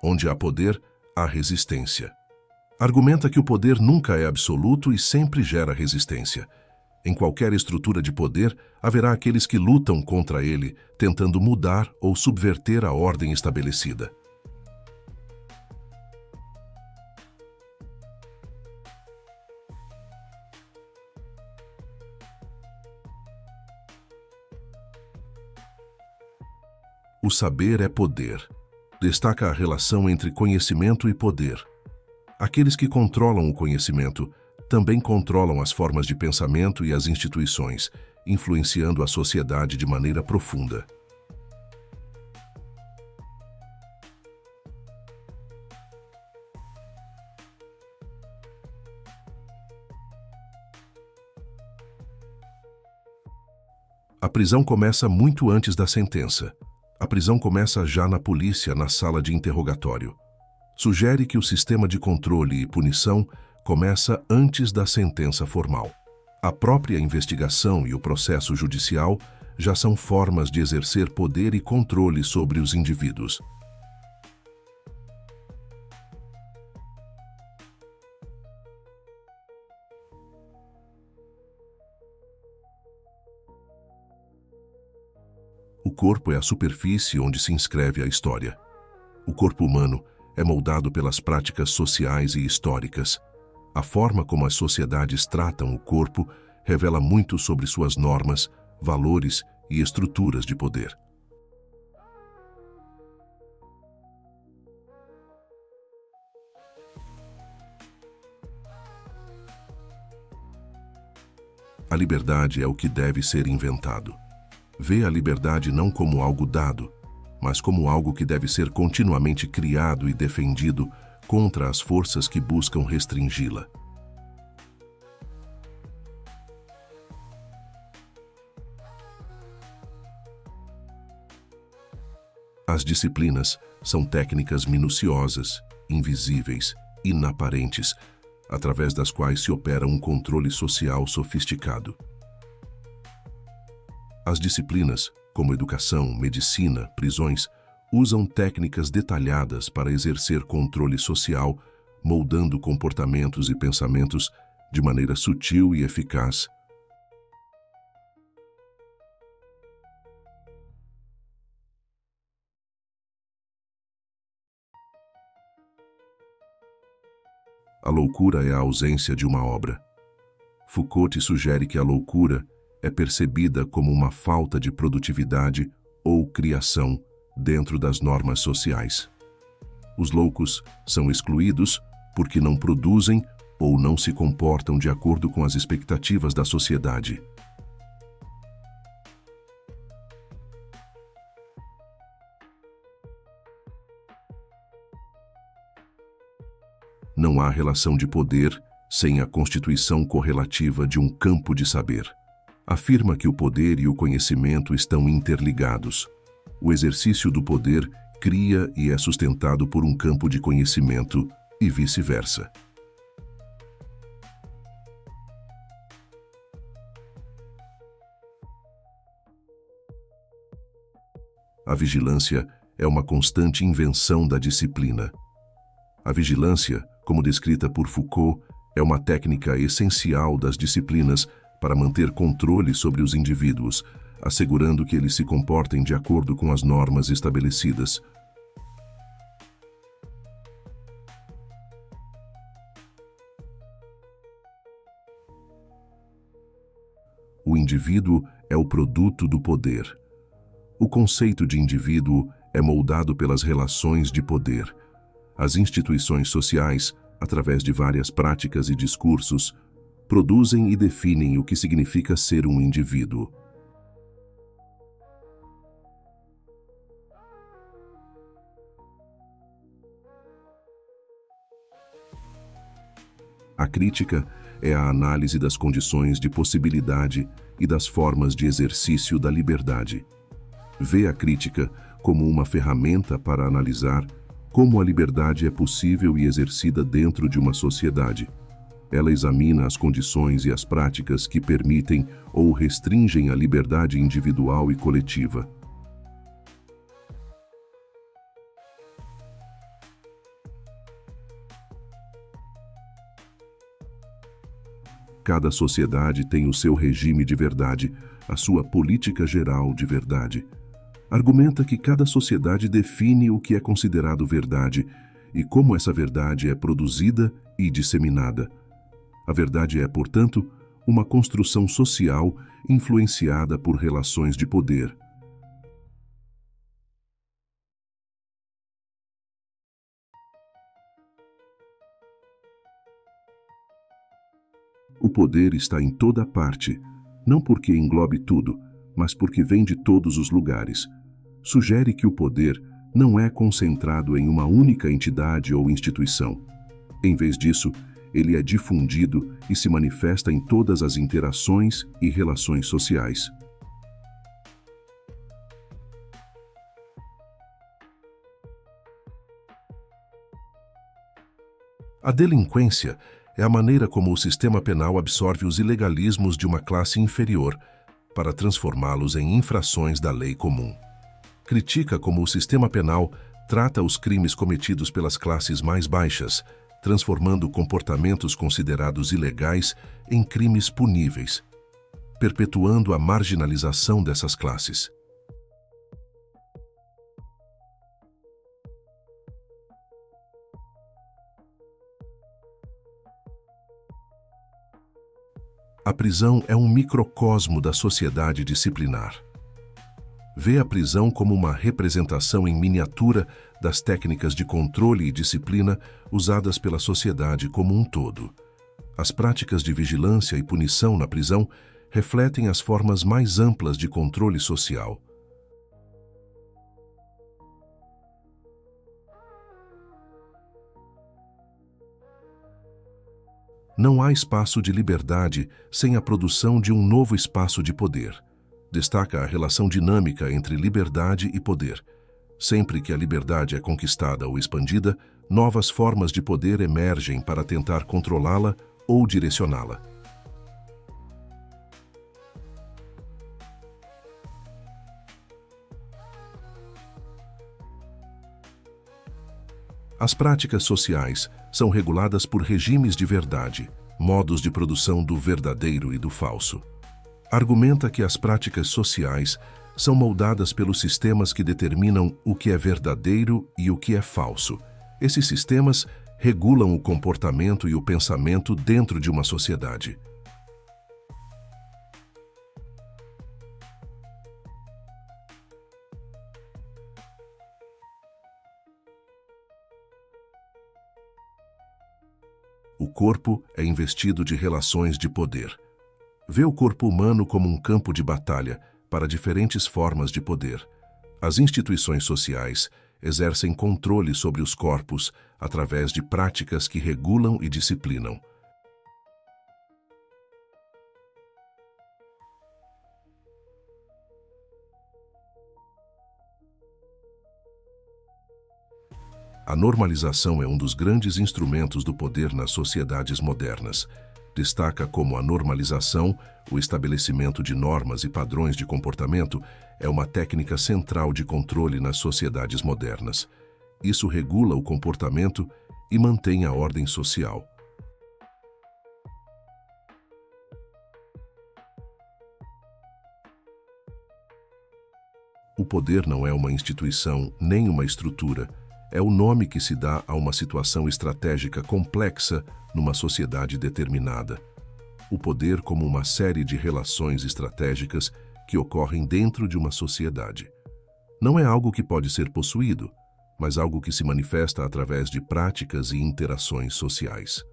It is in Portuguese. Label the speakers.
Speaker 1: Onde há poder, há resistência. Argumenta que o poder nunca é absoluto e sempre gera resistência. Em qualquer estrutura de poder, haverá aqueles que lutam contra ele, tentando mudar ou subverter a ordem estabelecida. O saber é poder. Destaca a relação entre conhecimento e poder. Aqueles que controlam o conhecimento também controlam as formas de pensamento e as instituições, influenciando a sociedade de maneira profunda. A prisão começa muito antes da sentença. A prisão começa já na polícia, na sala de interrogatório. Sugere que o sistema de controle e punição começa antes da sentença formal. A própria investigação e o processo judicial já são formas de exercer poder e controle sobre os indivíduos. O corpo é a superfície onde se inscreve a história. O corpo humano é moldado pelas práticas sociais e históricas. A forma como as sociedades tratam o corpo revela muito sobre suas normas, valores e estruturas de poder. A liberdade é o que deve ser inventado. Vê a liberdade não como algo dado, mas como algo que deve ser continuamente criado e defendido contra as forças que buscam restringi-la. As disciplinas são técnicas minuciosas, invisíveis, inaparentes, através das quais se opera um controle social sofisticado. As disciplinas, como educação, medicina, prisões, usam técnicas detalhadas para exercer controle social, moldando comportamentos e pensamentos de maneira sutil e eficaz. A loucura é a ausência de uma obra. Foucault sugere que a loucura é percebida como uma falta de produtividade ou criação dentro das normas sociais. Os loucos são excluídos porque não produzem ou não se comportam de acordo com as expectativas da sociedade. Não há relação de poder sem a constituição correlativa de um campo de saber. Afirma que o poder e o conhecimento estão interligados. O exercício do poder cria e é sustentado por um campo de conhecimento e vice-versa. A vigilância é uma constante invenção da disciplina. A vigilância, como descrita por Foucault, é uma técnica essencial das disciplinas para manter controle sobre os indivíduos, assegurando que eles se comportem de acordo com as normas estabelecidas. O indivíduo é o produto do poder. O conceito de indivíduo é moldado pelas relações de poder. As instituições sociais, através de várias práticas e discursos, produzem e definem o que significa ser um indivíduo. A crítica é a análise das condições de possibilidade e das formas de exercício da liberdade. Vê a crítica como uma ferramenta para analisar como a liberdade é possível e exercida dentro de uma sociedade. Ela examina as condições e as práticas que permitem ou restringem a liberdade individual e coletiva. Cada sociedade tem o seu regime de verdade, a sua política geral de verdade. Argumenta que cada sociedade define o que é considerado verdade e como essa verdade é produzida e disseminada. A verdade é, portanto, uma construção social influenciada por relações de poder. O poder está em toda parte, não porque englobe tudo, mas porque vem de todos os lugares. Sugere que o poder não é concentrado em uma única entidade ou instituição. Em vez disso, ele é difundido e se manifesta em todas as interações e relações sociais. A delinquência é a maneira como o sistema penal absorve os ilegalismos de uma classe inferior para transformá-los em infrações da lei comum. Critica como o sistema penal trata os crimes cometidos pelas classes mais baixas, transformando comportamentos considerados ilegais em crimes puníveis, perpetuando a marginalização dessas classes. A prisão é um microcosmo da sociedade disciplinar. Vê a prisão como uma representação em miniatura das técnicas de controle e disciplina usadas pela sociedade como um todo. As práticas de vigilância e punição na prisão refletem as formas mais amplas de controle social. Não há espaço de liberdade sem a produção de um novo espaço de poder. Destaca a relação dinâmica entre liberdade e poder. Sempre que a liberdade é conquistada ou expandida, novas formas de poder emergem para tentar controlá-la ou direcioná-la. As práticas sociais são reguladas por regimes de verdade, modos de produção do verdadeiro e do falso. Argumenta que as práticas sociais são moldadas pelos sistemas que determinam o que é verdadeiro e o que é falso. Esses sistemas regulam o comportamento e o pensamento dentro de uma sociedade. O corpo é investido de relações de poder. Vê o corpo humano como um campo de batalha para diferentes formas de poder. As instituições sociais exercem controle sobre os corpos através de práticas que regulam e disciplinam. A normalização é um dos grandes instrumentos do poder nas sociedades modernas. Destaca como a normalização, o estabelecimento de normas e padrões de comportamento, é uma técnica central de controle nas sociedades modernas. Isso regula o comportamento e mantém a ordem social. O poder não é uma instituição nem uma estrutura. É o nome que se dá a uma situação estratégica complexa numa sociedade determinada. O poder como uma série de relações estratégicas que ocorrem dentro de uma sociedade. Não é algo que pode ser possuído, mas algo que se manifesta através de práticas e interações sociais.